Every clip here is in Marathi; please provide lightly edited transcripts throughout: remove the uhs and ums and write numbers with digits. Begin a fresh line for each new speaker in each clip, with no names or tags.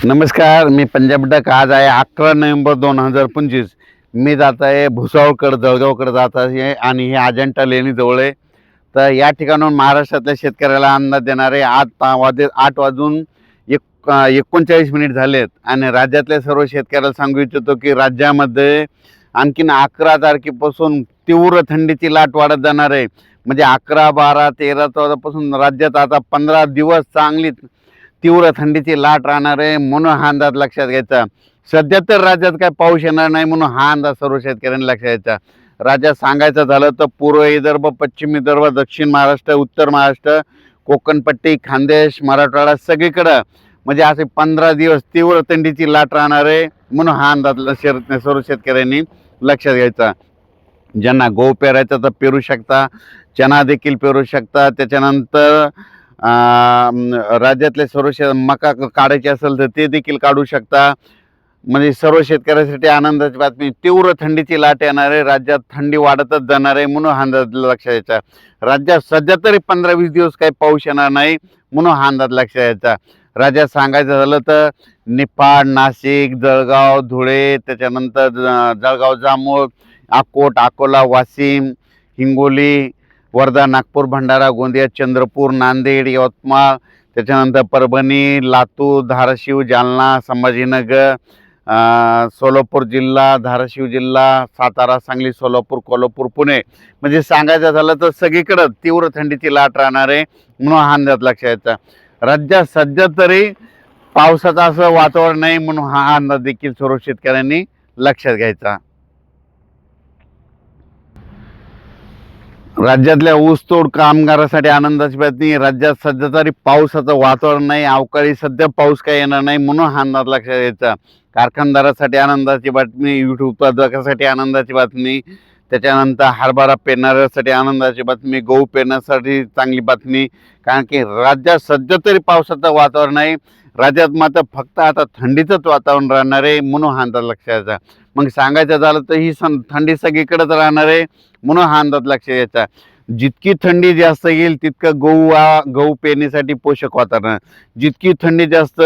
नमस्कार, मी पंजाब डक. आज आहे 11 नोव्हेंबर 2025. मी जात आहे भुसावळकडे, जळगावकडे जात आहे आणि हे अजंठा लेणी जवळ आहे. तर या ठिकाणाहून महाराष्ट्रातल्या शेतकऱ्याला अंदाज देणारे 8 वाजून 39 मिनिट झालेत आणि राज्यातल्या सर्व शेतकऱ्याला सांगू इच्छितो की राज्यामध्ये आणखीन 11 तारखेपासून तीव्र थंडीची लाट वाढत जाणार आहे. म्हणजे 11, 12, 13, 14 राज्यात आता 15 दिवस चांगली तीव्र थंडीची लाट राहणार आहे. म्हणून हा अंदाज लक्षात घ्यायचा. सध्या तर राज्यात काय पाऊस येणार नाही, म्हणून हा अंदाज सर्व शेतकऱ्यांनी लक्षात घ्यायचा. राज्यात सांगायचं झालं तर पूर्व विदर्भ, पश्चिम विदर्भ, दक्षिण महाराष्ट्र, उत्तर महाराष्ट्र, कोकणपट्टी, खानदेश, मराठवाडा सगळीकडं म्हणजे असे 15 दिवस तीव्र थंडीची लाट राहणार आहे. म्हणून हा अंदाज सर्व शेतकऱ्यांनी लक्षात घ्यायचा. ज्यांना गहू पेरायचा तर पेरू शकता, चना देखील पेरू शकता. त्याच्यानंतर राज्यातले सर्व मका काढायची असेल तर ते देखील काढू शकता. म्हणजे सर्व शेतकऱ्यांसाठी आनंदाची बातमी. तीव्र थंडीची लाट येणार आहे. राज्यात थंडी वाढतच जाणार आहे, म्हणून हा अंदाज लक्षात घ्यायचा. राज्यात सध्या तरी 15-20 दिवस काही पाऊस येणार नाही, म्हणून हा अंदाज लक्षात घ्यायचा. राज्यात सांगायचं झालं तर निफाड, नाशिक, जळगाव, धुळे, त्याच्यानंतर जळगाव, जामोद, अकोट, अकोला, वाशिम, हिंगोली, वर्धा, नागपूर, भंडारा, गोंदिया, चंद्रपूर, नांदेड, यवतमाळ, त्याच्यानंतर परभणी, लातूर, धाराशिव, जालना, संभाजीनगर, सोलापूर जिल्हा, धाराशिव जिल्हा, सातारा, सांगली, सोलापूर, कोल्हापूर, पुणे म्हणजे सांगायचं झालं तर सगळीकडं तीव्र थंडीची लाट राहणार आहे, म्हणून हा अंदाज लक्षात घ्यायचा. राज्यात सध्या तरी पावसाचं असं वातावरण नाही, म्हणून हा अंदाज देखील सर्व शेतकऱ्यांनी लक्षात घ्यायचा. राज्यातल्या ऊसतोड कामगारासाठी आनंदाची बातमी. राज्यात सध्या तरी पावसाचं वातावरण नाही, अवकाळी सध्या पाऊस काही येणार नाही, म्हणून हा अंदाज लक्षात घ्यायचा. कारखानदारासाठी आनंदाची बातमी, उत्पादकासाठी आनंदाची बातमी, त्याच्यानंतर हरभरा पेरणाऱ्यासाठी आनंदाची बातमी, गहू पेरण्यासाठी चांगली बातमी. कारण की राज्यात सध्या तरी पावसाचं वातावरण आहे. राज्यात मात्र फक्त आता थंडीचंच वातावरण राहणार आहे, म्हणून हा अंदाज लक्षात घ्यायचा. मग सांगायचं झालं तर ही थंडी सगळीकडेच राहणार आहे, म्हणून हा अंदाज लक्षात घ्यायचा. जितकी थंडी जास्त येईल तितकं गहू पेरणीसाठी पोषक वातावरण, जितकी थंडी जास्त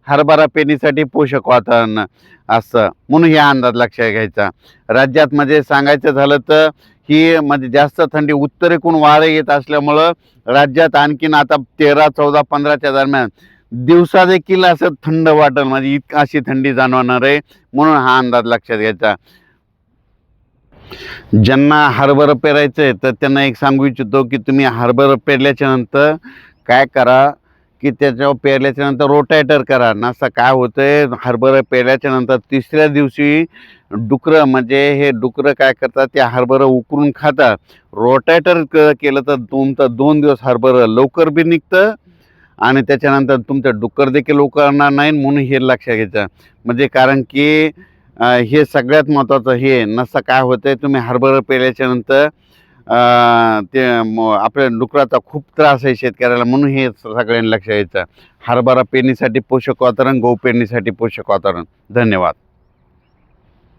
हरभरा पेरणीसाठी पोषक वातावरण असं, म्हणून हे अंदाज लक्षात घ्यायचा. राज्यात म्हणजे सांगायचं झालं तर ही म्हणजे जास्त थंडी उत्तरेकडून वारे येत असल्यामुळं राज्यात आणखीन आता 13, 14, 15च्या दरम्यान दिवसा देखील असं थंड वाटेल, म्हणजे अशी थंडी जाणवणार आहे, म्हणून हा अंदाज लक्षात घ्यायचा. ज्यांना हरभरा पेरायचं आहे तर त्यांना एक सांगू इच्छितो की तुम्ही हरभरा पेरल्याच्या नंतर काय करा की त्याच्यावर पेरल्याच्या नंतर रोटायटर करा. नसं काय होतंय, हरभरा पेरल्याच्या नंतर तिसऱ्या दिवशी डुकरं म्हणजे हे डुकरं काय करतात, ते हरभरा उकरून खातात. रोटायटर केलं तर तुमचं 2 दिवस हरभरा लवकर बी निघतं आणि त्याच्यानंतर तुमचं डुक्कर देखील उकरणार नाही, म्हणून हे लक्षात घ्यायचं. म्हणजे कारण की हे सगळ्यात महत्त्वाचं. हे नसं काय होतंय, तुम्ही हरभरा पेरल्याच्या नंतर ते आपल्या डुकराचा खूप त्रास आहे शेतकऱ्याला, म्हणून हे सगळ्यांनी लक्षात घ्यायचं. हरभरा पेरणीसाठी पोषक वातावरण, गहू पेरणीसाठी पोषक वातावरण. धन्यवाद.